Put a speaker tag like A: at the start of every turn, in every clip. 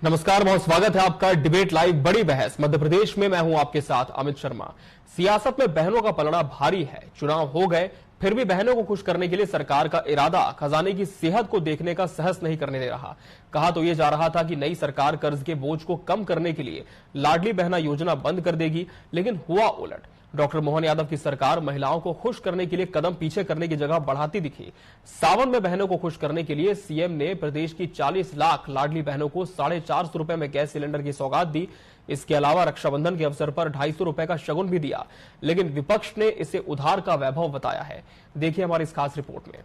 A: नमस्कार, बहुत स्वागत है आपका डिबेट लाइव बड़ी बहस मध्य प्रदेश में। मैं हूं आपके साथ अमित शर्मा। सियासत में बहनों का पलड़ा भारी है। चुनाव हो गए फिर भी बहनों को खुश करने के लिए सरकार का इरादा खजाने की सेहत को देखने का सहस नहीं करने दे रहा। कहा तो यह जा रहा था कि नई सरकार कर्ज के बोझ को कम करने के लिए लाडली बहना योजना बंद कर देगी, लेकिन हुआ उलट। डॉक्टर मोहन यादव की सरकार महिलाओं को खुश करने के लिए कदम पीछे करने की जगह बढ़ाती दिखी। सावन में बहनों को खुश करने के लिए सीएम ने प्रदेश की 40 लाख लाडली बहनों को 450 रुपए में गैस सिलेंडर की सौगात दी। इसके अलावा रक्षाबंधन के अवसर पर 250 रुपए का शगुन भी दिया, लेकिन विपक्ष ने इसे उधार का वैभव बताया है। देखिए हमारी इस खास रिपोर्ट में।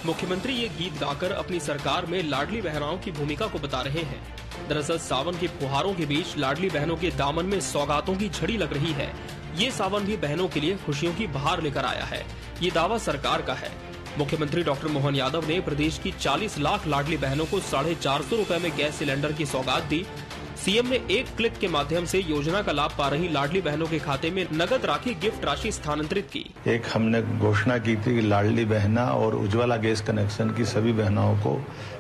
A: मुख्यमंत्री ये गीत गाकर अपनी सरकार में लाडली बहनाओं की भूमिका को बता रहे हैं। दरअसल सावन के फुहारों के बीच लाडली बहनों के दामन में सौगातों की झड़ी लग रही है। ये सावन भी बहनों के लिए खुशियों की बहार लेकर आया है, ये दावा सरकार का है। मुख्यमंत्री डॉक्टर मोहन यादव ने प्रदेश की 40 लाख लाडली बहनों को 450 रुपए में गैस सिलेंडर की सौगात दी। सीएम ने एक क्लिक के माध्यम से योजना का लाभ पा रही लाडली बहनों के खाते में नगद राखी गिफ्ट राशि स्थानांतरित की।
B: एक हमने घोषणा की थी कि लाडली बहना और उज्ज्वला गैस कनेक्शन की सभी बहनों को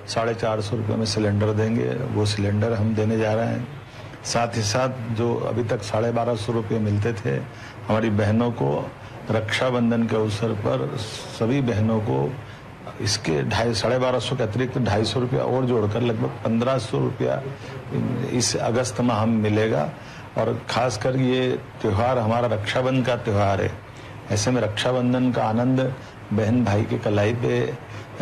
B: 450 रुपए में सिलेंडर देंगे। वो सिलेंडर हम देने जा रहे हैं। साथ ही साथ जो अभी तक 1250 रुपये मिलते थे हमारी बहनों को, रक्षाबंधन के अवसर पर सभी बहनों को इसके 1250 के अतिरिक्त 250 रुपया और जोड़कर लगभग 1500 रुपया इस अगस्त माह में मिलेगा। और खासकर ये त्योहार हमारा रक्षाबंधन का त्योहार है। ऐसे में रक्षाबंधन का आनंद बहन भाई के कलाई पे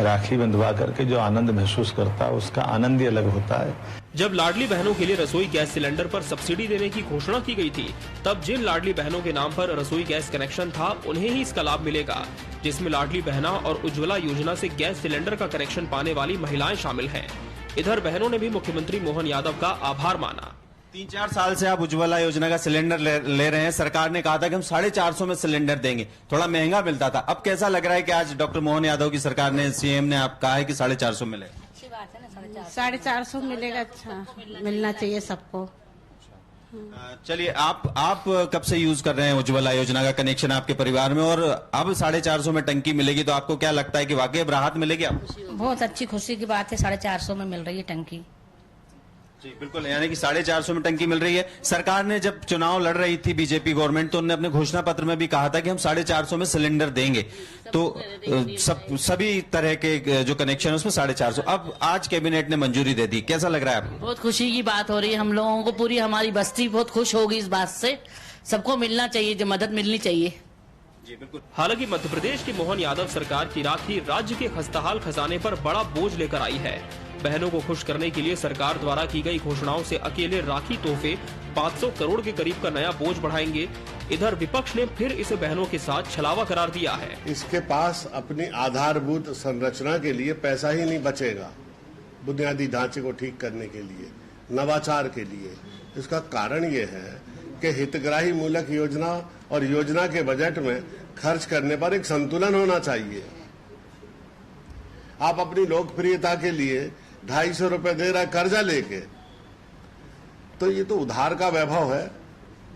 B: राखी बंधवा करके जो आनंद महसूस करता है उसका आनंद ही अलग होता है।
A: जब लाडली बहनों के लिए रसोई गैस सिलेंडर पर सब्सिडी देने की घोषणा की गई थी, तब जिन लाडली बहनों के नाम पर रसोई गैस कनेक्शन था उन्हें ही इसका लाभ मिलेगा, जिसमें लाडली बहना और उज्ज्वला योजना से गैस सिलेंडर का कनेक्शन पाने वाली महिलाएं शामिल हैं। इधर बहनों ने भी मुख्यमंत्री मोहन यादव का आभार माना।
C: 3-4 साल से आप उज्ज्वला योजना का सिलेंडर ले रहे हैं। सरकार ने कहा था कि हम 450 में सिलेंडर देंगे, थोड़ा महंगा मिलता था। अब कैसा लग रहा है कि आज डॉक्टर मोहन यादव की सरकार ने, सीएम ने आप कहा है कि 450 मिले?
D: 450 मिलेगा। अच्छा, मिलना चाहिए सबको।
C: चलिए, आप कब से यूज कर रहे हैं उज्ज्वला योजना का कनेक्शन आपके परिवार में, और अब 450 में टंकी मिलेगी तो आपको क्या लगता है कि वाकई अब राहत मिलेगी आपको?
E: बहुत अच्छी खुशी की बात है, 450 में मिल रही है टंकी।
C: जी बिल्कुल, यानी कि 450 में टंकी मिल रही है। सरकार ने जब चुनाव लड़ रही थी बीजेपी गवर्नमेंट, तो उन्होंने अपने घोषणा पत्र में भी कहा था कि हम 450 में सिलेंडर देंगे। तो सभी तरह के जो कनेक्शन है उसमें 450। अब आज कैबिनेट ने मंजूरी दे दी, कैसा लग रहा है आपको?
E: बहुत खुशी की बात हो रही है हम लोगों को। पूरी हमारी बस्ती बहुत खुश होगी इस बात से। सबको मिलना चाहिए, जो मदद मिलनी चाहिए।
C: जी बिल्कुल।
A: हालांकि मध्य प्रदेश की मोहन यादव सरकार की राखी राज्य के खस्ताहाल खजाने पर बड़ा बोझ लेकर आई है। बहनों को खुश करने के लिए सरकार द्वारा की गई घोषणाओं से अकेले राखी तोहफे 500 करोड़ के करीब का नया बोझ बढ़ाएंगे। इधर विपक्ष ने फिर इसे बहनों के साथ छलावा करार दिया है।
F: इसके पास अपनी आधारभूत संरचना के लिए पैसा ही नहीं बचेगा, बुनियादी ढांचे को ठीक करने के लिए, नवाचार के लिए। इसका कारण ये है कि हितग्राही मूलक योजना और योजना के बजट में खर्च करने पर एक संतुलन होना चाहिए। आप अपनी लोकप्रियता के लिए 250 रुपए दे रहा है कर्जा लेके, तो ये तो उधार का वैभव है।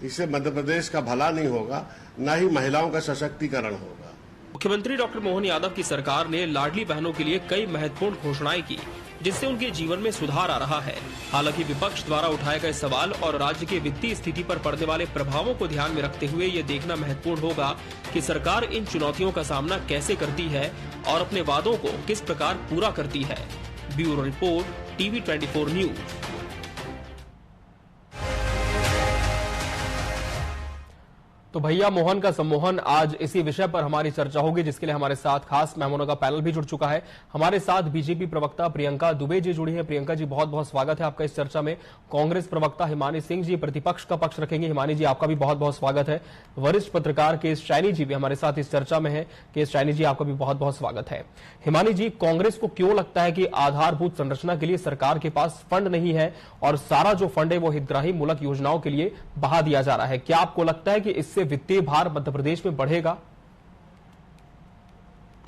F: इससे मध्य प्रदेश का भला नहीं होगा, न ही महिलाओं का सशक्तिकरण होगा।
A: मुख्यमंत्री डॉक्टर मोहन यादव की सरकार ने लाडली बहनों के लिए कई महत्वपूर्ण घोषणाएं की, जिससे उनके जीवन में सुधार आ रहा है। हालांकि विपक्ष द्वारा उठाए गए सवाल और राज्य की वित्तीय स्थिति पर पड़ने वाले प्रभावों को ध्यान में रखते हुए ये देखना महत्वपूर्ण होगा कि सरकार इन चुनौतियों का सामना कैसे करती है और अपने वादों को किस प्रकार पूरा करती है। Bureau report, TV 24 news. तो भैया मोहन का सम्मोहन, आज इसी विषय पर हमारी चर्चा होगी, जिसके लिए हमारे साथ खास मेहमानों का पैनल भी जुड़ चुका है। हमारे साथ बीजेपी प्रवक्ता प्रियंका दुबे जी जुड़ी हैं। प्रियंका जी, बहुत बहुत स्वागत है आपका इस चर्चा में। कांग्रेस प्रवक्ता हिमानी सिंह जी प्रतिपक्ष का पक्ष रखेंगे। हिमानी जी, आपका भी बहुत बहुत स्वागत है। वरिष्ठ पत्रकार केएस शाइनी जी भी हमारे साथ इस चर्चा में है। केएस शाइनी जी, आपका भी बहुत बहुत स्वागत है। हिमानी जी, कांग्रेस को क्यों लगता है कि आधारभूत संरचना के लिए सरकार के पास फंड नहीं है और सारा जो फंड है वो हितग्राही मूलक योजनाओं के लिए बहा दिया जा रहा है? क्या आपको लगता है कि इससे वित्तीय भार मध्य प्रदेश में बढ़ेगा?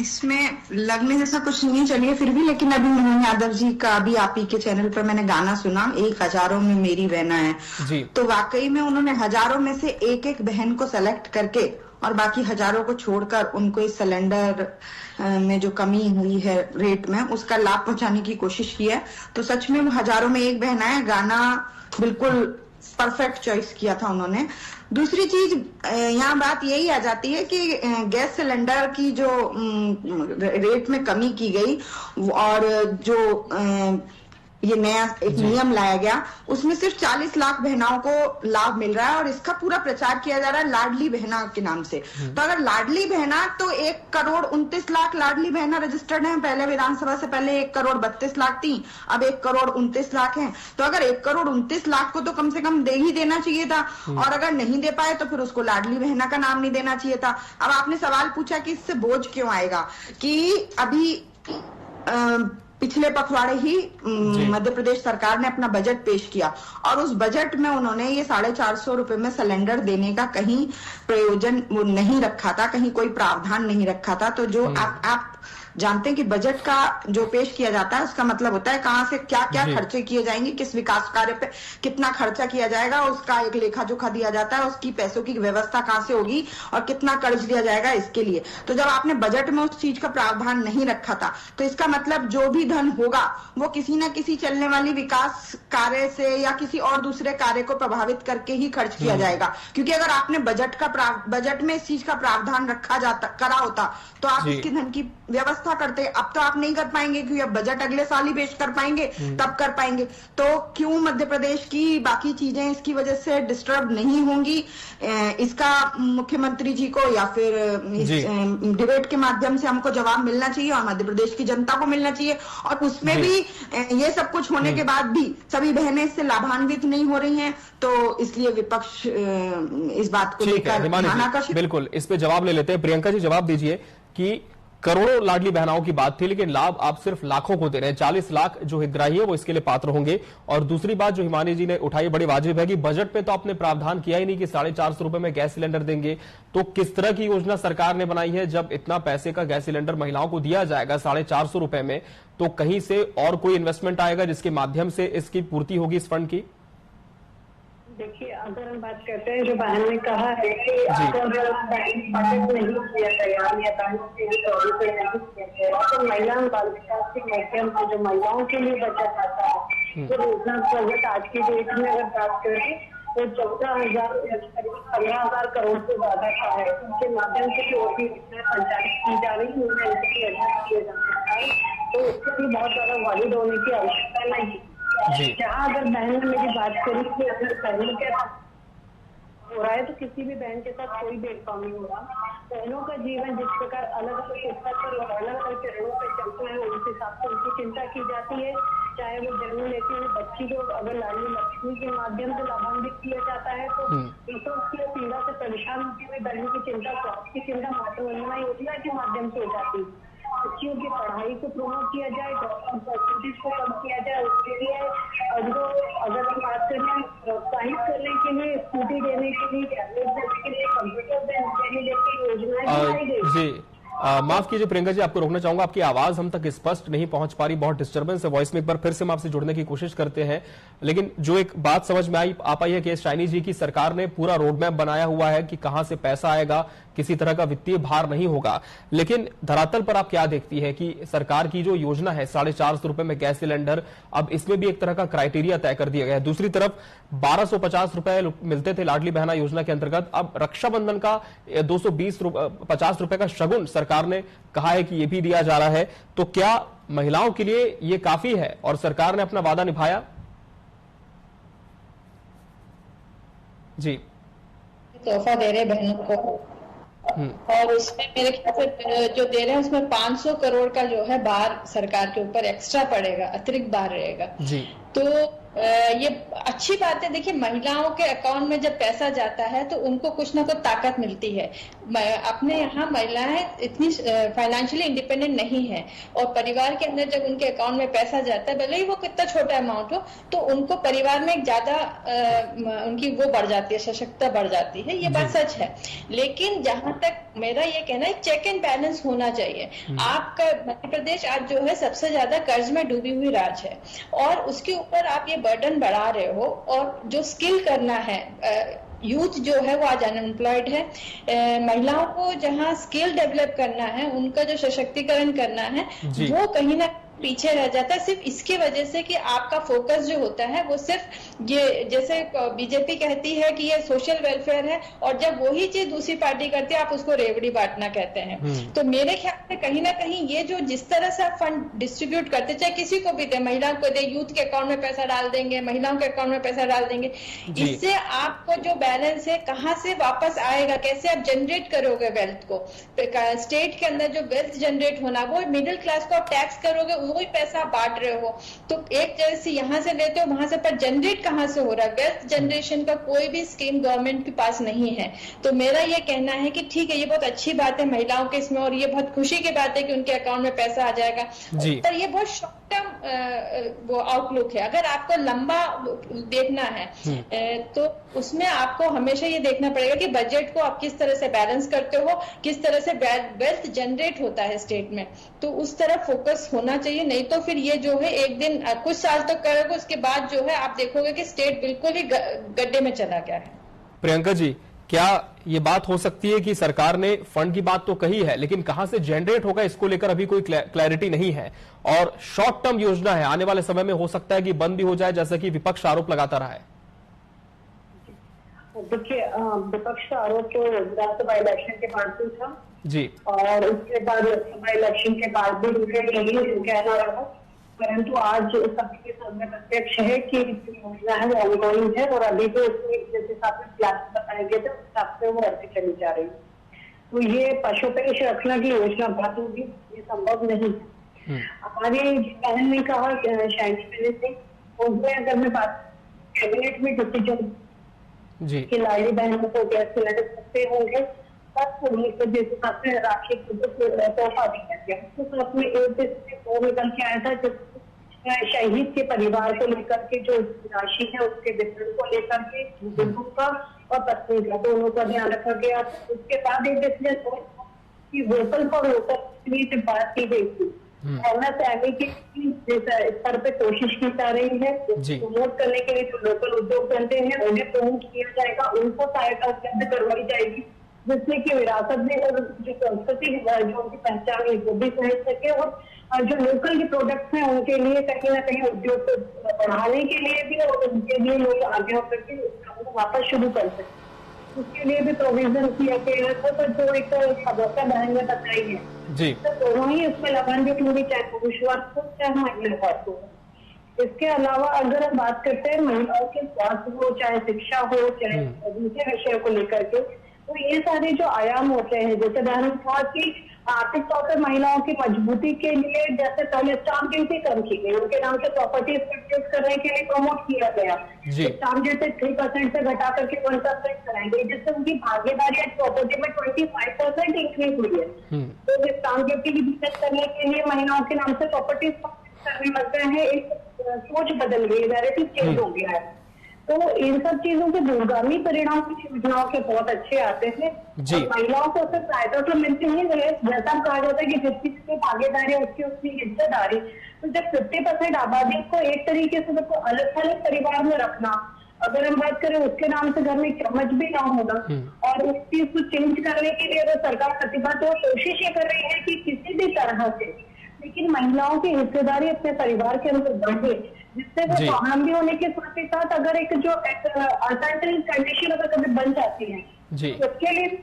G: इसमें लगने जैसा कुछ नहीं, चलिए फिर भी, लेकिन अभी मोहन यादव जी का भी आप ही के चैनल पर मैंने गाना सुना, एक हजारों में मेरी बहना है
A: जी।
G: तो वाकई में उन्होंने हजारों में से एक एक बहन को सेलेक्ट करके और बाकी हजारों को छोड़कर उनको इस सिलेंडर में जो कमी हुई है रेट में, उसका लाभ पहुंचाने की कोशिश की है। तो सच में वो हजारों में एक बहना है, गाना बिल्कुल परफेक्ट चॉइस किया था उन्होंने। दूसरी चीज, यहाँ बात यही आ जाती है कि गैस सिलेंडर की जो रेट में कमी की गई और जो ये नया एक नियम लाया गया, उसमें सिर्फ 40 लाख बहनाओं को लाभ मिल रहा है और इसका पूरा प्रचार किया जा रहा है लाडली बहना के नाम से। तो अगर लाडली बहना, तो 1,29,00,000 लाडली बहना रजिस्टर्ड हैं। पहले विधानसभा से पहले 1,32,00,000 थी, अब 1,29,00,000 हैं। तो अगर 1,29,00,000 को तो कम से कम दे ही देना चाहिए था, और अगर नहीं दे पाए तो फिर उसको लाडली बहना का नाम नहीं देना चाहिए था। अब आपने सवाल पूछा कि इससे बोझ क्यों आएगा, कि अभी पिछले पखवाड़े ही मध्य प्रदेश सरकार ने अपना बजट पेश किया और उस बजट में उन्होंने ये 450 रुपए में सिलेंडर देने का कहीं प्रयोजन नहीं रखा था, कहीं कोई प्रावधान नहीं रखा था। तो जो आप जानते हैं कि बजट का जो पेश किया जाता है उसका मतलब होता है कहां से क्या क्या खर्चे किए जाएंगे, किस विकास कार्य पे कितना खर्चा किया जाएगा, उसका एक लेखा जोखा दिया जाता है, उसकी पैसों की व्यवस्था कहां से होगी और कितना कर्ज दिया जाएगा इसके लिए। तो जब आपने बजट में उस चीज का प्रावधान नहीं रखा था, तो इसका मतलब जो भी धन होगा वो किसी न किसी चलने वाली विकास कार्य से या किसी और दूसरे कार्य को प्रभावित करके ही खर्च किया जाएगा। क्योंकि अगर आपने बजट में इस चीज का प्रावधान करा होता तो आप इसके धन की व्यवस्था करते। अब तो आप नहीं कर पाएंगे क्योंकि अब बजट अगले साल ही पेश कर पाएंगे, तब कर पाएंगे। तो क्यों मध्य प्रदेश की बाकी चीजें इसकी वजह से डिस्टर्ब नहीं होंगी, इसका मुख्यमंत्री जी को या फिर इस डिबेट के माध्यम से हमको जवाब मिलना चाहिए और मध्य प्रदेश की जनता को मिलना चाहिए। और उसमें भी ये सब कुछ होने के बाद भी सभी बहनें इससे लाभान्वित नहीं हो रही हैं, तो इसलिए विपक्ष इस बात को लेकर ध्यान आकर्षित।
A: बिल्कुल, इस पे जवाब ले लेते हैं। प्रियंका जी, जवाब दीजिए कि करोड़ों लाडली बहनाओं की बात थी, लेकिन लाभ आप सिर्फ लाखों को दे रहे हैं। 40 लाख जो हितग्राही है वो इसके लिए पात्र होंगे। और दूसरी बात जो हिमानी जी ने उठाई बड़ी वाजिब है कि बजट पे तो आपने प्रावधान किया ही नहीं कि 450 रुपए में गैस सिलेंडर देंगे। तो किस तरह की योजना सरकार ने बनाई है? जब इतना पैसे का गैस सिलेंडर महिलाओं को दिया जाएगा 450 रुपए में, तो कहीं से और कोई इन्वेस्टमेंट आएगा जिसके माध्यम से इसकी पूर्ति होगी इस फंड की?
H: देखिए, अगर हम बात करते हैं, जो बहन ने कहा है कि अगर बजट नहीं किया तैयार या बैंक के तौर पर नहीं किया गया तो महिला बाल विकास के माध्यम से जो महिलाओं के लिए बचत आता है, तो रोजगार बजट आज की डेट में अगर बात करें तो 14,000 15,000 करोड़ से ज्यादा का है। उनके माध्यम से जो भी संचालित की जा रही है उन्हें किया जा सकता है, तो उसके लिए बहुत ज्यादा वैलिड होने की आवश्यकता नहीं। जहाँ अगर बहन ने मेरी बात करी कि अगर बहनों के साथ हो रहा है तो किसी भी बहन के साथ कोई भेदभाव नहीं हो रहा। बहनों का जीवन जिस प्रकार अलग अलग स्तर पर और अलग अलग चरणों पर चलता है उस हिसाब से उनकी चिंता की जाती है। चाहे वो जन्म लेती हुई बच्ची को अगर लाडली लक्ष्मी के माध्यम से लाभान्वित किया जाता है तो उसकी पीड़ा से परेशान होती हुई बहन की चिंता, स्वास्थ्य की चिंता मातृ वंदना योजना के माध्यम से हो जाती है। बच्चियों की पढ़ाई को प्रमोट किया जाए, परसेंटेज को कम किया जाए, उसके लिए उनको अगर हम बात करें प्रोत्साहित करने के लिए, स्कूटी देने के लिए, टैबलेट देने के लिए, कंप्यूटर देने जैसी योजनाएं बनाई गई।
A: माफ कीजिए प्रियंका जी, आपको रोकना चाहूंगा, आपकी आवाज हम तक स्पष्ट नहीं पहुंच पा रही, बहुत डिस्टर्बेंस है वॉइस में। एक बार फिर से हम आपसे जुड़ने की कोशिश करते हैं, लेकिन जो एक बात समझ में आ पाई है कि शाइनी जी की सरकार ने पूरा रोड मैप बनाया हुआ है कि कहां से पैसा आएगा, किसी तरह का वित्तीय भार नहीं होगा। लेकिन धरातल पर आप क्या देखती है कि सरकार की जो योजना है 450 रुपए में गैस सिलेंडर, अब इसमें भी एक तरह का क्राइटेरिया तय कर दिया गया है। दूसरी तरफ 1250 रुपए मिलते थे लाडली बहना योजना के अंतर्गत, अब रक्षाबंधन का 250 रुपए का शगुन सरकार ने कहा है कि ये भी दिया जा रहा है। तो क्या महिलाओं के लिए ये काफी है और सरकार ने अपना वादा निभाया? जी
I: तोहफा दे रहे हैं बहनों को, और उसमें मेरे ख्याल से जो दे रहे हैं उसमें 500 करोड़ का जो है बाहर सरकार के ऊपर एक्स्ट्रा पड़ेगा, अतिरिक्त बाहर रहेगा जी। तो ये अच्छी बात है। देखिए, महिलाओं के अकाउंट में जब पैसा जाता है तो उनको कुछ ना कुछ ताकत मिलती है। अपने यहाँ महिलाएं इतनी फाइनेंशियली इंडिपेंडेंट नहीं है, और परिवार के अंदर जब उनके अकाउंट में पैसा जाता है, भले ही वो कितना छोटा अमाउंट हो, तो उनको परिवार में एक ज्यादा उनकी वो बढ़ जाती है, सशक्तता बढ़ जाती है। ये बात सच है। लेकिन जहां तक मेरा ये कहना है, चेक एंड बैलेंस होना चाहिए। आपका मध्य प्रदेश आज जो है सबसे ज्यादा कर्ज में डूबी हुई राज्य है, और उसके ऊपर आप ये बर्डन बढ़ा रहे हो। और जो स्किल करना है, यूथ जो है वो आज अनएम्प्लॉयड है। महिलाओं को जहां स्किल डेवलप करना है, उनका जो सशक्तिकरण करना है, वो कहीं ना पीछे रह जाता है, सिर्फ इसकी वजह से कि आपका फोकस जो होता है वो सिर्फ ये, जैसे बीजेपी कहती है कि ये सोशल वेलफेयर है, और जब वही चीज दूसरी पार्टी करती है आप उसको रेवड़ी बांटना कहते हैं। तो मेरे ख्याल से कहीं ना कहीं ये जो जिस तरह से आप फंड डिस्ट्रीब्यूट करते, चाहे किसी को भी दे, महिलाओं को दे, यूथ के अकाउंट में पैसा डाल देंगे, महिलाओं के अकाउंट में पैसा डाल देंगे, इससे आपको जो बैलेंस है कहाँ से वापस आएगा, कैसे आप जनरेट करोगे वेल्थ को। स्टेट के अंदर जो वेल्थ जनरेट होना, वो मिडिल क्लास को आप टैक्स करोगे, वही पैसा बांट रहे हो, तो एक जगह से यहां से लेते हो वहां से, पर जनरेट कहां से हो रहा है? वेल्थ जनरेशन का कोई भी स्कीम गवर्नमेंट के पास नहीं है। तो मेरा ये कहना है कि ठीक है, ये बहुत अच्छी बात है महिलाओं के इसमें, और ये बहुत खुशी की बात है कि उनके अकाउंट में पैसा आ जाएगा, पर ये बहुत शॉर्ट टर्म वो आउटलुक है। अगर आपको लंबा देखना है तो उसमें आपको हमेशा ये देखना पड़ेगा कि बजट को आप किस तरह से बैलेंस करते हो, किस तरह से वेल्थ जनरेट होता है स्टेट में, तो उस तरफ फोकस होना चाहिए। नहीं तो फिर ये जो है एक दिन कुछ साल तक करोगे, उसके बाद जो है आप देखोगे कि स्टेट बिल्कुल ही गड्ढे में चला गया है।
A: प्रियंका जी, क्या ये बात हो सकती है कि सरकार ने फंड की बात तो कही है, लेकिन कहां से जनरेट होगा इसको लेकर अभी कोई क्लैरिटी नहीं है, और शॉर्ट टर्म योजना है, आने वाले समय में हो सकता है कि बंद भी हो जाए, जैसा कि विपक्ष आरोप लगाता रहा है?
H: देखिए, विपक्ष का आरोप तो विधानसभा इलेक्शन के बाद भी था
A: जी, और
H: उसके बाद लोकसभा इलेक्शन के बाद भी यही कहना रहा, परंतु आज सबके सामने प्रत्यक्ष है कि योजना है वो ऑनगोइंग है, और अभी तो जिस हिसाब से प्लान बताए गए थे उस हिसाब से वो ऐसे चली जा रही है। तो ये पशुपेश रखना की योजना बात होगी, ये संभव नहीं है। हमारी बहन ने कहा शायद से, उसमें अगर मैं बात कैबिनेट में डिसीजन कि लाडली बहनों को गैस सिलेंडर सकते होंगे, तब जिस हिसाब से राशि तोहफा दिया गया, उसके साथ में एक वो निकल के आया था जिस शहीद के परिवार को लेकर के जो राशि है उसके वितरण को लेकर के बुजुर्गों का और पत्नी का दोनों का ध्यान रखा गया। उसके बाद एक डिसीजन कि वोकल फॉर लोकल से बात की गई थी, एमएसएमई की स्तर पे कोशिश की जा रही है प्रमोट करने के लिए। जो लोकल उद्योग धंधे हैं उन्हें प्रमोट किया जाएगा, उनको सहायता उपलब्ध करवाई जाएगी, जिससे कि विरासत में जो संस्कृति जो उनकी पहचान है वो भी समझ सके, और जो लोकल के प्रोडक्ट्स हैं उनके लिए कहीं ना कहीं उद्योग को बढ़ाने के लिए भी, और उनके लिए लोग आगे होकर के वापस शुरू कर सके, उसके लिए भी प्रोविजन किया गया है। तो जो एक सदस्य बहन ने बताई है जी, तो दोनों ही इसमें लाभान्वित होंगे, चाहे पुरुष वर्ग हो चाहे महिला वर्ग हो। इसके अलावा अगर हम बात करते हैं महिलाओं के स्वास्थ्य हो, चाहे शिक्षा हो, चाहे दूसरे विषयों को लेकर के, तो ये सारे जो आयाम होते हैं, जैसे बहन ने कहा कि आर्थिक तौर पर महिलाओं की मजबूती के लिए जैसे पहले स्टाम्प ड्यूटी कम की गई, उनके नाम से प्रॉपर्टी परचेज करने के लिए प्रमोट किया गया, स्टाम्प ड्यूटी 3% से घटा करके 1% कराएंगे, जिससे उनकी भागीदारी प्रॉपर्टी में 25% इंक्रीज हुई है। तो स्टाम्प ड्यूटी की बचत करने के लिए महिलाओं के नाम से प्रॉपर्टी करने लग गए हैं, एक सोच बदल गई, नैरेटिव चेंज हो गया है। तो इन सब चीजों के दूरगामी परिणाम कुछ योजनाओं के बहुत अच्छे आते हैं, और महिलाओं को उससे सहायता तो मिलती ही है। जैसा कहा जाता है कि जिसकी जिसकी भागीदारी है उसकी उसकी हिस्सेदारी, तो जब 50% आबादी को एक तरीके से तो अलग अलग परिवार में रखना, अगर हम बात करें उसके नाम से घर में चम्मच भी ना होगा, और इस चीज को चेंज करने के लिए अगर सरकार प्रतिबद्ध हो, कोशिश ये कर रही है कि किसी भी तरह से लेकिन महिलाओं की हिस्सेदारी अपने परिवार के अंदर बढ़े, जिससे वो स्वावलंबी होने के साथ ही साथ अगर एक जो अल्टरनेटिव कंडीशन अगर कभी बन जाती है तो उसके लिए एक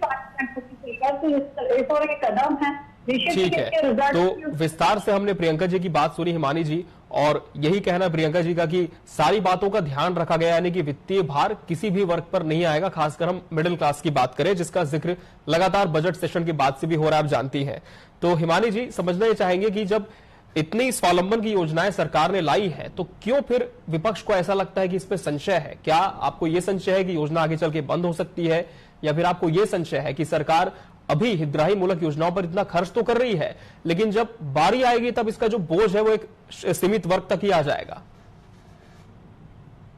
H: कदम है।
A: ठीक है, तो विस्तार से हमने प्रियंका जी की बात सुनी, हिमानी जी, और यही कहना प्रियंका जी का कि सारी बातों का ध्यान रखा गया, यानी कि वित्तीय भार किसी भी वर्ग पर नहीं आएगा, खासकर हम मिडिल क्लास की बात करें, जिसका जिक्र लगातार बजट सेशन के बाद से भी हो रहा है, आप जानती हैं। तो हिमानी जी, समझना ये चाहेंगे कि जब इतनी स्वावलंबन की योजनाएं सरकार ने लाई है, तो क्यों फिर विपक्ष को ऐसा लगता है कि इसमें संशय है? क्या आपको यह संशय है कि योजना आगे चल के बंद हो सकती है, या फिर आपको यह संशय है कि सरकार अभी हितग्राही मूलक योजनाओं पर इतना खर्च तो कर रही है, लेकिन जब बारी आएगी तब इसका जो बोझ है वो एक सीमित वर्ग तक ही आ जाएगा?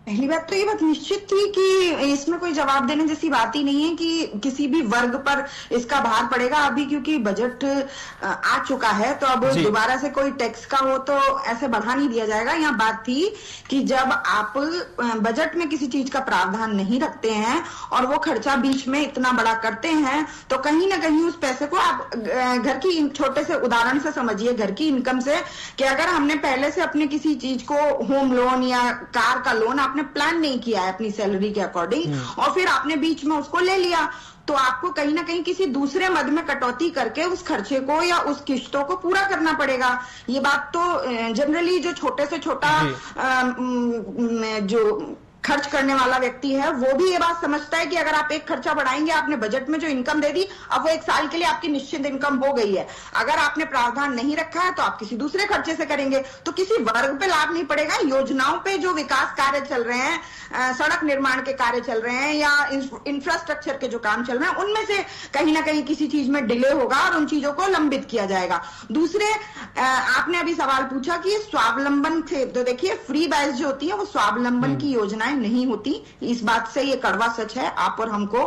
G: पहली बात तो ये बात निश्चित थी कि इसमें कोई जवाब देने जैसी बात ही नहीं है कि किसी भी वर्ग पर इसका भार पड़ेगा। अभी क्योंकि बजट आ चुका है तो अब दोबारा से कोई टैक्स का हो तो ऐसे बढ़ा नहीं दिया जाएगा। यहाँ बात थी कि जब आप बजट में किसी चीज का प्रावधान नहीं रखते हैं और वो खर्चा बीच में इतना बड़ा करते हैं, तो कहीं ना कहीं उस पैसे को आप घर की छोटे से उदाहरण से समझिए, घर की इनकम से, कि अगर हमने पहले से अपने किसी चीज को होम लोन या कार का लोन आपने प्लान नहीं किया है अपनी सैलरी के अकॉर्डिंग और फिर आपने बीच में उसको ले लिया, तो आपको कहीं ना कहीं किसी दूसरे मद में कटौती करके उस खर्चे को या उस किस्तों को पूरा करना पड़ेगा। ये बात तो जनरली जो छोटे से छोटा जो खर्च करने वाला व्यक्ति है वो भी ये बात समझता है कि अगर आप एक खर्चा बढ़ाएंगे, आपने बजट में जो इनकम दे दी, अब वो एक साल के लिए आपकी निश्चित इनकम हो गई है। अगर आपने प्रावधान नहीं रखा है तो आप किसी दूसरे खर्चे से करेंगे, तो किसी वर्ग पे लाभ नहीं पड़ेगा। योजनाओं पे जो विकास कार्य चल रहे हैं, सड़क निर्माण के कार्य चल रहे हैं या इंफ्रास्ट्रक्चर के जो काम चल रहे हैं, उनमें से कहीं ना कहीं किसी चीज में डिले होगा और उन चीजों को लंबित किया जाएगा। दूसरे, आपने अभी सवाल पूछा कि स्वावलंबन से, तो देखिए फ्री बैच जो होती है वो स्वावलंबन की योजनाएं नहीं होती। इस बात से ये कड़वा सच है। आप और हमको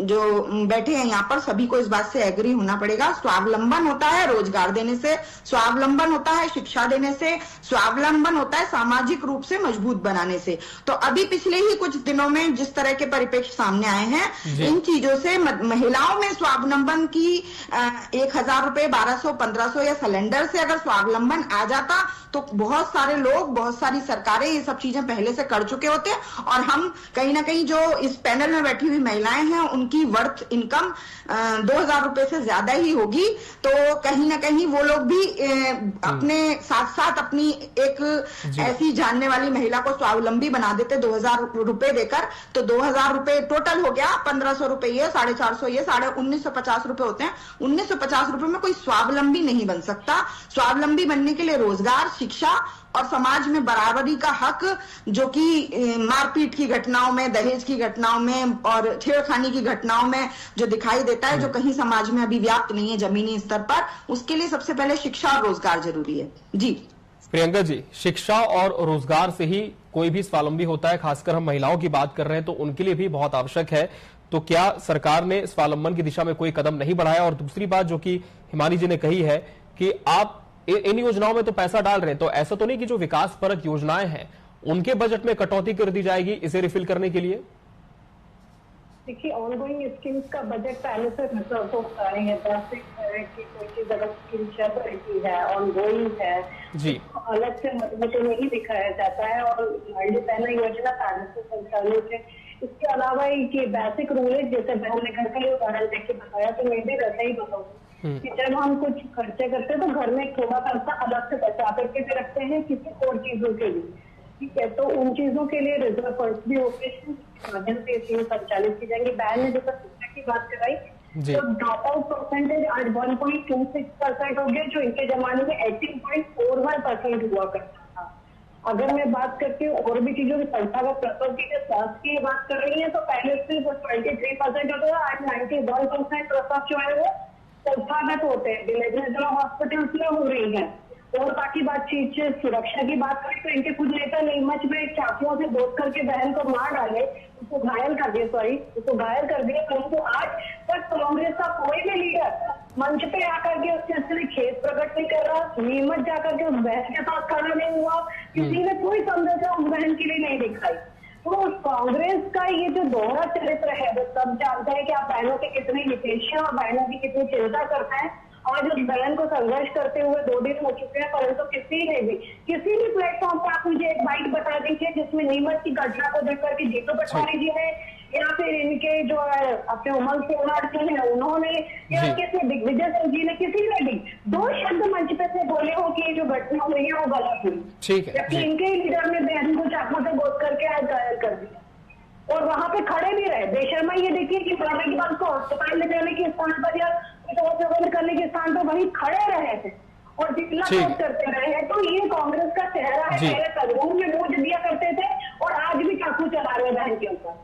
G: जो बैठे हैं यहाँ पर सभी को इस बात से एग्री होना पड़ेगा। स्वावलंबन होता है रोजगार देने से, स्वावलंबन होता है शिक्षा देने से, स्वावलंबन होता है सामाजिक रूप से मजबूत बनाने से। तो अभी पिछले ही कुछ दिनों में जिस तरह के परिप्रेक्ष्य सामने आए हैं, इन चीजों से महिलाओं में स्वावलंबन की 1000 रुपए, 1200, 1500 या सिलेंडर से अगर स्वावलंबन आ जाता तो बहुत सारे लोग, बहुत सारी सरकारें ये सब चीजें पहले से कर चुके होते और हम कहीं ना कहीं जो इस पैनल में बैठी हुई महिलाएं हैं उनकी वर्थ इनकम 2000 रुपए से ज्यादा ही होगी। तो कहीं ना कहीं वो लोग भी अपने साथ साथ अपनी एक ऐसी जानने वाली महिला को स्वावलंबी बना देते 2000 रुपए देकर, तो 2000 रुपए टोटल हो गया, 1500 रुपए ये, 450 ये, 1950 रुपए होते हैं। 1950 रुपए में कोई स्वावलंबी नहीं बन सकता। स्वावलंबी बनने के लिए रोजगार, शिक्षा और समाज में बराबरी का हक, जो कि मारपीट की घटनाओं में, दहेज की घटनाओं में और छेड़खानी की घटनाओं में जो दिखाई देता है, जो कहीं समाज में अभी व्याप्त नहीं है जमीनी स्तर पर, उसके लिए सबसे पहले शिक्षा और रोजगार जरूरी है। जी
A: प्रियंका जी, शिक्षा और रोजगार से ही कोई भी स्वावलंबी होता है, खासकर हम महिलाओं की बात कर रहे हैं तो उनके लिए भी बहुत आवश्यक है। तो क्या सरकार ने स्वावलंबन की दिशा में कोई कदम नहीं बढ़ाया? और दूसरी बात जो कि हिमानी जी ने कही है कि आप इन योजनाओं में तो पैसा डाल रहे हैं, तो ऐसा तो नहीं कि जो विकास परक योजनाएं हैं उनके बजट में कटौती कर दी जाएगी इसे रिफिल करने के लिए?
H: देखिए, ऑनगोइंग स्कीम्स का बजट पहले से रिजर्व होता है। कि कोई चीज अगर स्कीम चल रही है, ऑनगोइंग है जी, अलग से बजट में ही दिखाया जाता है और पहला योजना पहले से संचालित है। इसके अलावा ये बेसिक रूल है, जैसे बहन ने घर का ही उदाहरण देके बताया, तो मैं भी वैसा ही बताऊंगी कि जब हम कुछ खर्चे करते हैं तो घर में थोड़ा पैसा अलग से बचा करके भी रखते हैं किसी और चीजों के लिए, ठीक है। तो उन चीजों के लिए रिजर्व फंड्स भी होते हैं, माध्यम से चीजें संचालित की जाएंगी। बहन ने जैसा शिक्षा की बात कराई, तो ड्रॉप आउट परसेंटेज आज 1.26% हो गया, जो इनके जमाने में 18.41% हुआ करता था। अगर मैं बात करती हूँ और भी चीजों की संस्थागत प्रसव के स्वास्थ्य की बात कर रही है, तो पहले सिर्फ 23% होता था, आज 91% प्रसव जो है वो संस्थागत होते हैं, डिलीवरी हॉस्पिटल्स में हो रही है। और बाकी बातचीत सुरक्षा की बात करें तो इनके खुद नेता नीमच में चाकुओं से दोस्त करके बहन को मार डाले, उसको घायल कर दिया, परंतु आज तक कांग्रेस का कोई भी लीडर मंच पे आकर के उससे खेद प्रकट नहीं कर रहा, नीमच जाकर के उस बहन के साथ खड़ा नहीं हुआ, किसी ने कोई समझौता उस बहन के लिए नहीं दिखाई। तो कांग्रेस का ये जो दोहरा चरित्र है, वो सब जानते हैं कि आप बहनों के कितने हितैषी और बहनों की कितनी चिंता करते हैं। आज उस बहन को संघर्ष करते हुए 2 दिन हो चुके हैं, परंतु किसी भी प्लेटफॉर्म पर आप मुझे एक बाइट बता दीजिए जिसमें नीमच की घटना को देख करके जीतू पटवारी जी ने या फिर इनके जो अपने उमंग सोनार जी हैं उन्होंने, या किसी दिग्विजय सिंह जी ने, किसी ने भी 2 शब्द मंच पे से बोले हो कि जो घटना हुई है वो गलत हुई।
A: ठीक है।
H: जबकि इनके ही लीडर ने बहन को चाकू से गोद करके आज घायल कर दिया और वहां पे खड़े भी रहे। बेशर्मा ये देखिए कि मरने के बाद को अस्पताल ले जाने के स्थान पर या करने के स्थान पर वहीं खड़े रहे थे और जितना विरोध करते रहे हैं। तो ये कांग्रेस का चेहरा है। पहले तलवार में मुंह दिया करते थे और आज भी चाकू चला रहे हैं बहन के ऊपर।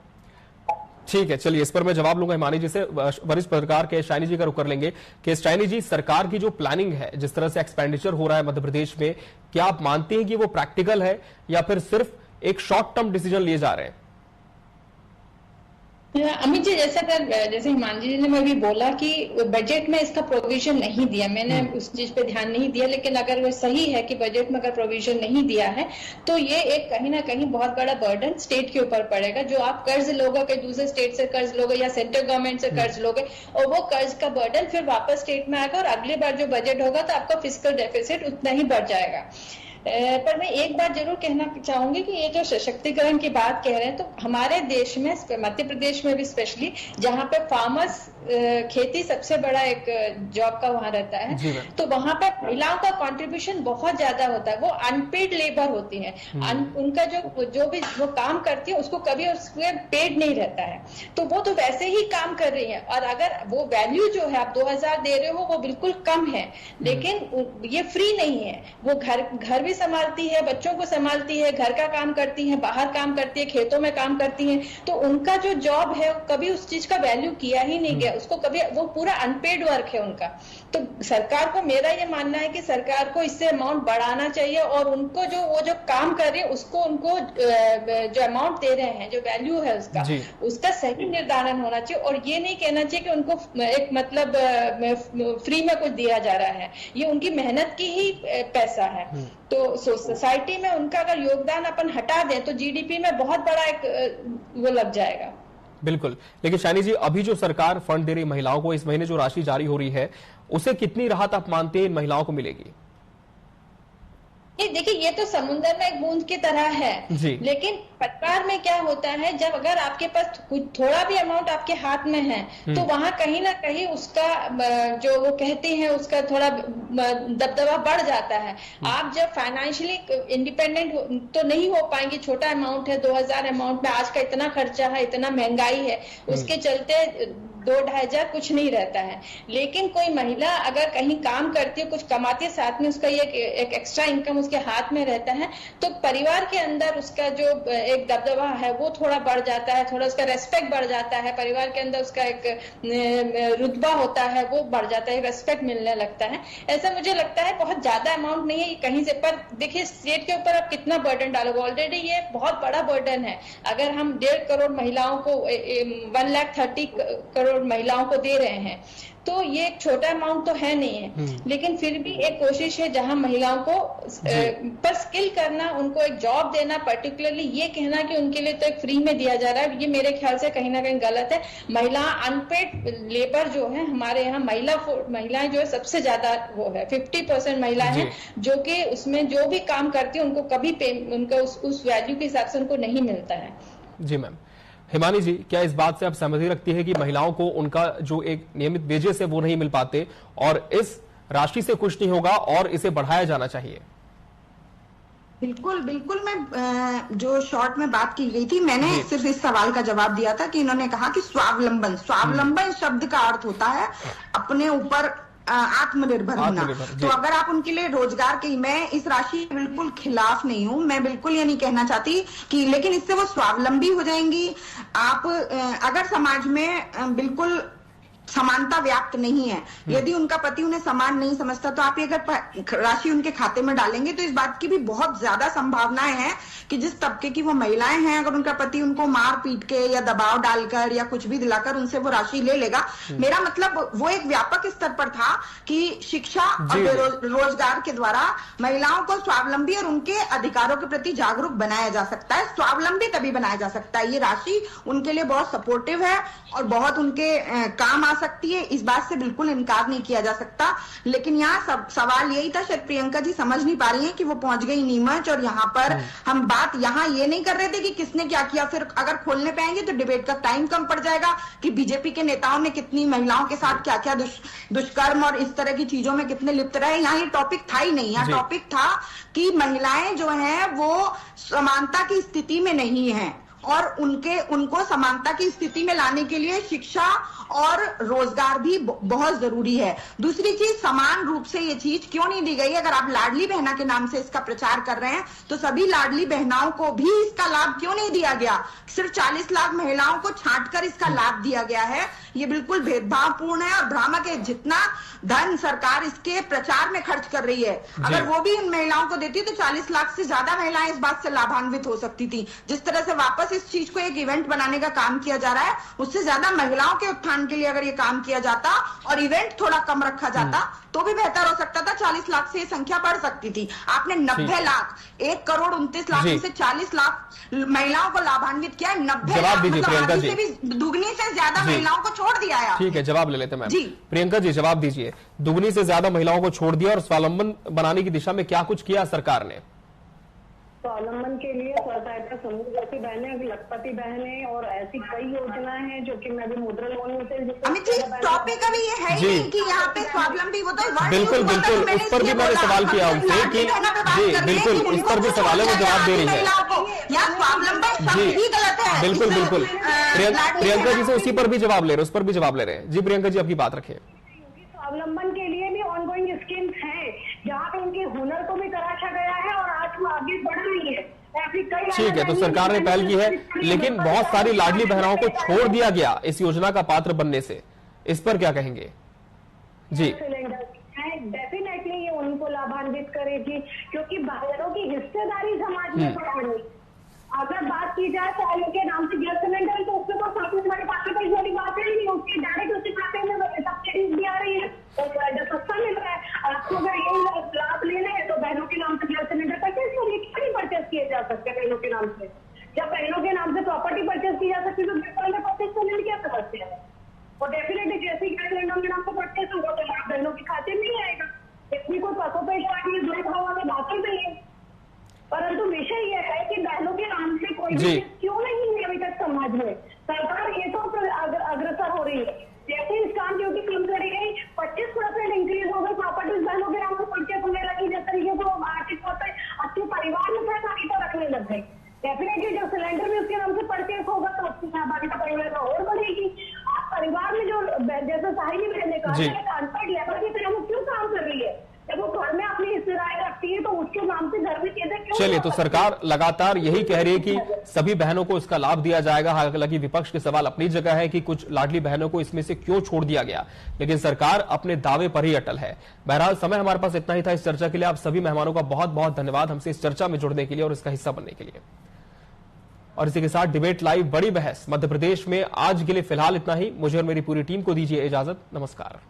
A: ठीक है, चलिए इस पर मैं जवाब लूंगा हिमानी जी से। वरिष्ठ पत्रकार के शाइनी जी का रुख कर लेंगे कि शाइनी जी, सरकार की जो प्लानिंग है, जिस तरह से एक्सपेंडिचर हो रहा है मध्य प्रदेश में, क्या आप मानते हैं कि वो प्रैक्टिकल है या फिर सिर्फ एक शॉर्ट टर्म डिसीजन लिए जा रहे हैं?
I: अमित जी, जैसे हिमांशी जी ने मैं भी बोला कि बजट में इसका प्रोविजन नहीं दिया, मैंने उस चीज पे ध्यान नहीं दिया। लेकिन अगर वो सही है कि बजट में अगर प्रोविजन नहीं दिया है तो ये एक कहीं ना कहीं बहुत बड़ा बर्डन स्टेट के ऊपर पड़ेगा। जो आप कर्ज लोगे, कहीं दूसरे स्टेट से कर्ज लोगे या सेंट्रल गवर्नमेंट से कर्ज लोगे, और वो कर्ज का बर्डन फिर वापस स्टेट में आएगा और अगली बार जो बजट होगा तो आपका फिस्कल डेफिसिट उतना ही बढ़ जाएगा। पर मैं एक बात जरूर कहना चाहूंगी कि ये जो सशक्तिकरण की बात कह रहे हैं, तो हमारे देश में, मध्य प्रदेश में भी स्पेशली, जहाँ पे फार्मर्स खेती सबसे बड़ा एक जॉब का वहां रहता है, तो वहां पे महिलाओं का कंट्रीब्यूशन बहुत ज्यादा होता है। वो अनपेड लेबर होती है, उनका जो भी वो काम करती है उसको कभी उसमें पेड नहीं रहता है, तो वो तो वैसे ही काम कर रही है। और अगर वो वैल्यू जो है आप 2000 दे रहे हो वो बिल्कुल कम है, लेकिन ये फ्री नहीं है। वो घर भी संभालती है, बच्चों को संभालती है, घर का काम करती है, बाहर काम करती है, खेतों में काम करती है, तो उनका जो जॉब है कभी उस चीज का वैल्यू किया ही नहीं गया, उसको कभी, वो पूरा अनपेड वर्क है उनका। तो सरकार को, मेरा ये मानना है कि सरकार को इससे अमाउंट बढ़ाना चाहिए और उनको वो जो काम कर रहे हैं उसको, उनको जो अमाउंट दे रहे हैं, जो वैल्यू है उसका सही निर्धारण होना चाहिए। और ये नहीं कहना चाहिए कि उनको एक मतलब फ्री में कुछ दिया जा रहा है, ये उनकी मेहनत की ही पैसा है। तो सोसाइटी में उनका अगर योगदान अपन हटा दें तो जीडीपी में बहुत बड़ा एक वो लग जाएगा।
A: बिल्कुल, लेकिन शाइनी जी, अभी जो सरकार फंड दे रही महिलाओं को, इस महीने जो राशि जारी हो रही है, उसे कितनी राहत आप मानते हैं महिलाओं को मिलेगी?
I: देखिए, ये तो समुद्र में एक बूंद की तरह है, लेकिन परिवार में क्या होता है, जब अगर आपके पास थोड़ा भी अमाउंट आपके हाथ में है तो वहां कहीं ना कहीं उसका जो वो कहते हैं उसका थोड़ा दबदबा बढ़ जाता है। आप जब फाइनेंशियली इंडिपेंडेंट तो नहीं हो पाएंगे, छोटा अमाउंट है, 2000 अमाउंट में आज का इतना खर्चा है, इतना महंगाई है, उसके चलते 2-2.5 हजार कुछ नहीं रहता है। लेकिन कोई महिला अगर कहीं काम करती है, कुछ कमाती है, साथ में उसका एक एक्स्ट्रा इनकम उसके हाथ में रहता है, तो परिवार के अंदर उसका जो एक दबदबा है वो थोड़ा बढ़ जाता है, थोड़ा उसका रेस्पेक्ट बढ़ जाता है, परिवार के अंदर उसका एक रुतबा होता है वो बढ़ जाता है, रेस्पेक्ट मिलने लगता है। ऐसा मुझे लगता है बहुत ज्यादा अमाउंट नहीं है कहीं से, पर देखिए स्टेट के ऊपर आप कितना बर्डन डालोगे, ऑलरेडी ये बहुत बड़ा बर्डन है। अगर हम 1.5 करोड़ महिलाओं को 1,30,000 करोड़ महिलाओं को दे रहे हैं तो ये एक छोटा अमाउंट तो है नहीं है, लेकिन फिर भी एक कोशिश है जहां महिलाओं को पर स्किल करना, उनको एक जॉब देना, पर्टिकुलरली ये कहना कि उनके लिए तो एक फ्री में दिया जा रहा है, ये मेरे ख्याल से कहीं ना कहीं गलत है। महिला अनपेड लेबर जो है हमारे यहाँ, महिलाएं जो है सबसे ज्यादा वो है, 50% महिलाएं हैं जो कि उसमें जो भी काम करती है उनको कभी उनका उस वैल्यू के हिसाब से उनको नहीं मिलता है।
A: जी मैम। हिमानी जी, क्या इस बात से आप सहमति रखती है कि महिलाओं को उनका जो एक नियमित वेजेस है वो नहीं मिल पाते और इस राशि से खुश नहीं होगा और इसे बढ़ाया जाना चाहिए?
G: बिल्कुल बिल्कुल, मैं जो शॉर्ट में बात की गई थी, मैंने सिर्फ इस सवाल का जवाब दिया था कि इन्होंने कहा कि स्वावलंबन शब्द का अर्थ होता है अपने ऊपर आत्मनिर्भर होना। तो अगर आप उनके लिए रोजगार की, मैं इस राशि के बिल्कुल खिलाफ नहीं हूं, मैं बिल्कुल ये नहीं कहना चाहती कि, लेकिन इससे वो स्वावलंबी हो जाएंगी। आप अगर समाज में बिल्कुल समानता व्याप्त नहीं है, यदि उनका पति उन्हें समान नहीं समझता, तो आप ये अगर राशि उनके खाते में डालेंगे तो इस बात की भी बहुत ज्यादा संभावनाएं हैं कि जिस तबके की वो महिलाएं हैं, अगर उनका पति उनको मार पीट के या दबाव डालकर या कुछ भी दिलाकर उनसे वो राशि ले लेगा। मेरा मतलब वो एक व्यापक स्तर पर था कि शिक्षा और रोजगार के द्वारा महिलाओं को स्वावलंबी और उनके अधिकारों के प्रति जागरूक बनाया जा सकता है। स्वावलंबी तभी बनाया जा सकता है, ये राशि उनके लिए बहुत सपोर्टिव है और बहुत उनके काम आ सकती है, इस बात से बिल्कुल इनकार नहीं किया जा सकता। लेकिन यहाँ सवाल यही था, शायद प्रियंका जी समझ नहीं पा रही है कि वो पहुंच गई नीमच, और यहाँ पर हम बात यहाँ ये नहीं कर रहे थे कि किसने क्या किया। फिर अगर खोलने पे आएंगे तो डिबेट का टाइम कम पड़ जाएगा कि बीजेपी के नेताओं ने कितनी महिलाओं के साथ क्या क्या दुष्कर्म और इस तरह की चीजों में कितने लिप्त रहे। यहाँ ये टॉपिक था ही नहीं, यहाँ टॉपिक था कि महिलाएं जो हैं वो समानता की स्थिति में नहीं है, और उनको समानता की स्थिति में लाने के लिए शिक्षा और रोजगार भी बहुत जरूरी है। दूसरी चीज, समान रूप से ये चीज क्यों नहीं दी गई? अगर आप लाडली बहना के नाम से इसका प्रचार कर रहे हैं तो सभी लाडली बहनाओं को भी इसका लाभ क्यों नहीं दिया गया? सिर्फ 40 लाख महिलाओं को छांटकर इसका लाभ दिया गया है। ये बिल्कुल भेदभावपूर्ण है, और भ्रामक है। जितना धन सरकार इसके प्रचार में खर्च कर रही है, अगर वो भी इन महिलाओं को देती तो 40 लाख से ज्यादा महिलाएं इस बात से लाभान्वित हो सकती थी। जिस तरह से वापस इस चीज को एक इवेंट बनाने का काम किया जा रहा है, उससे ज्यादा महिलाओं के उत्थान के लिए अगर ये काम किया जाता और इवेंट थोड़ा कम रखा जाता तो भी बेहतर हो सकता था। 40 लाख से ये संख्या बढ़ सकती थी। आपने 90 लाख, 1 करोड़ 29 लाख में से 40 लाख महिलाओं को लाभान्वित किया है। 90 लाख मतलब से भी दुगनी से ज्यादा महिलाओं को छोड़ दिया है।
A: ठीक है, जवाब ले लेते हैं मैम। प्रियंका जी जवाब दीजिए, दुगनी से ज्यादा महिलाओं को छोड़ दिया और स्वावलंबन बनाने की दिशा में क्या कुछ किया सरकार ने?
H: स्वावलंबन के लिए स्वसहायता समूह जैसी बहनें, लखपति बहनें और ऐसी कई योजनाएं हैं जो कि मैं भी मुद्रा लोन में से
G: अमित जी टॉपिक अभी ये है ही नहीं कि यहाँ पे स्वावलंबी वो तो
A: बिल्कुल बिल्कुल उस पर भी मैंने सवाल किया उनसे कि जी बिल्कुल उस पर भी सवाल है, वो जवाब दे रही है।
G: जी गलत है,
A: बिल्कुल बिल्कुल प्रियंका जी से उसी पर भी जवाब ले रहे, उस पर भी जवाब ले रहे हैं। जी प्रियंका जी अपनी बात रखिए।
H: स्वावलंबन के लिए भी ऑनगोइंग स्कीम्स हैं जहाँ पे उनके हुनर को भी तराशा गया है और आज वो आगे बढ़ रही है।
A: ठीक है, तो सरकार ने पहल की है, लेकिन बहुत सारी लाडली बहनों को छोड़ दिया गया इस योजना का पात्र बनने से, इस पर क्या कहेंगे? जी
H: डेफिनेटली ये उनको लाभान्वित करेगी, क्योंकि बहनों की हिस्सेदारी समाज में बढ़ानी। अगर बात की जाए तो आयु के नाम से गैस सिलेंडर, तो उसमें तो काफी हमारे पास कोई बड़ी बात है नहीं, उसकी डायरेक्ट उसके खाते में सब्सिडीज भी आ रही है, तो सस्ता मिल रहा है। आपको अगर ये लाभ लेना है तो बहनों के नाम से गैस सिलेंडर परचेज करिए। क्यों नहीं परचेज किए जा सकते बहनों के नाम से? जब बहनों के नाम से प्रॉपर्टी परचेज की जा सकती है तो गैस सिलेंडर परचेज करने में क्या समस्या है? और डेफिनेटली जैसे गैस सिलेंडर के नाम से परचेज होगा तो बहनों के खाते में नहीं आएगा। इसमें कोई भेदभाव वाला बात नहीं है, परंतु विषय यह है कि बहनों के नाम से कोई भी क्यों नहीं है अभी तक समाज में। सरकार ये तो अग्रसर हो रही है, जैसे इस काम ड्यूटी कम करी गई 25% इंक्रीज हो गई, प्रॉपर्टीज बहनों के नाम से परचेज होने लगी, जिस तरीके से आर्थिक तौर पर अच्छे परिवार में सहभागिता रखने लग गई। डेफिनेटली जब सिलेंडर भी उसके नाम से परचेज होगा तो उसकी सहभागिता परिवार का और बढ़ेगी। आप परिवार में जो जैसे साहिनी बहन ने कहा अनपढ़ लेबर की तरह वो क्यों काम कर रही है? जब वो घर में अपनी हिस्सेदारी रखती है तो उसके नाम से घर में चीजें क्यों?
A: चलिए, तो सरकार लगातार यही कह रही है कि सभी बहनों को इसका लाभ दिया जाएगा। हालांकि विपक्ष के सवाल अपनी जगह है कि कुछ लाडली बहनों को इसमें से क्यों छोड़ दिया गया, लेकिन सरकार अपने दावे पर ही अटल है। बहरहाल समय हमारे पास इतना ही था इस चर्चा के लिए। आप सभी मेहमानों का बहुत बहुत धन्यवाद हमसे इस चर्चा में जुड़ने के लिए और इसका हिस्सा बनने के लिए। और इसी के साथ डिबेट लाइव बड़ी बहस मध्य प्रदेश में आज के लिए फिलहाल इतना ही। मुझे और मेरी पूरी टीम को दीजिए इजाजत। नमस्कार।